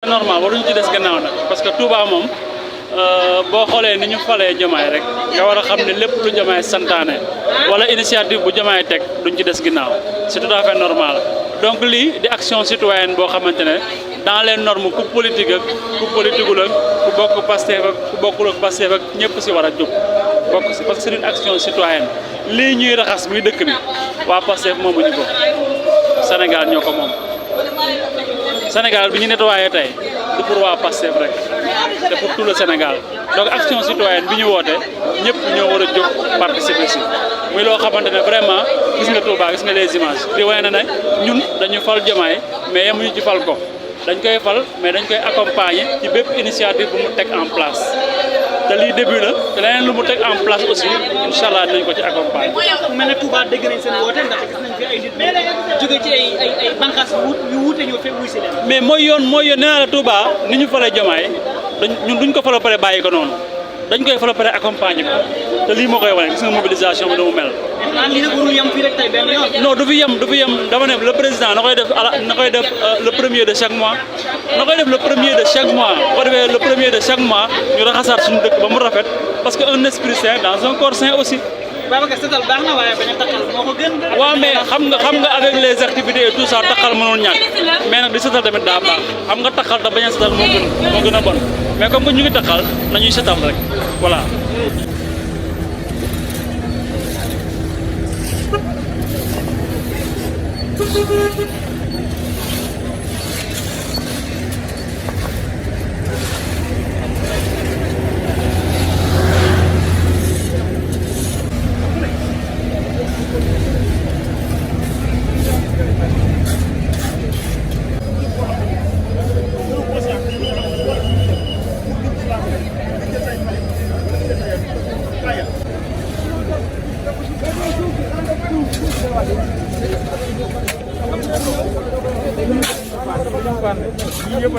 normal waruñu ci des gannaaw nag parce que Touba moom boo xoolee ni ñu falee Diomaye rek nga war a xam ne lépp lu Diomaye santaane wala initiative bu Diomaye teg duñ ci des ginnaaw c'est tout à fait normal donc lii di action citoyenne boo xamante ne dans les normes ku politique ak ku politiqueul ak ku bokk Pastef ak ku bokkul ak Pastef ak ñëpp si war a jóg bokk si parce que c'est une action citoyenne lii ñuy raxas muy dëkk bi waa Pastef moomuñu ko Sénégal ñoo ko moom Sénégal bi ñu nettoyé tey du pour waa Pastef rek c'est pour tout le Sénégal donc action citoyenne bi ñu woote ñëpp ñoo war a jóg participer si muy loo xamante ne vraiment gis nga Touba gis nga les images di wane na ne ñun dañu fal Diomaye mais yemuñu ci fal ko dañ koy fal mais dañ koy accompagner ci bépp initiative bu mu teg en place te lii début la te leneen lu mu teg en place aussi incha allah dinañ ko ci accompagner. mu mel ne Touba dégg nañ seen woote ndax gis nañ fi ay nit jóge ci ay bànqaas yu wuute ñoo fekk wuy si leen. mais mooy yoon nee naa la Touba ni ñu falee Diomaye ñun duñ ko fa la pare bàyyi ko noonu dañ koy fa la pare accompagner ko te lii moo koy wane gis nga mobilisation bi nu mu mel. lii nag warul yem fii rek tey benn yoon. non du fi yem dama ne le président na koy def le premier de chaque mois na koy def le premier de chaque mois bu ko defee le premier de chaque mois ñu raxasaat suñu dëkk ba mu rafet parce que un esprit sain dans un corps sain aussi. Babacar setal baax na waaye bañ a taxal moo ko gën. waaw mais xam nga avec les activités et tout ça taxal mënul ñàkk mais nag di setal tamit daa baax xam nga taxal te bañ a setal moo gën a bon mais comme que ñu ngi taxal nañuy setal rek voilà. Yëpp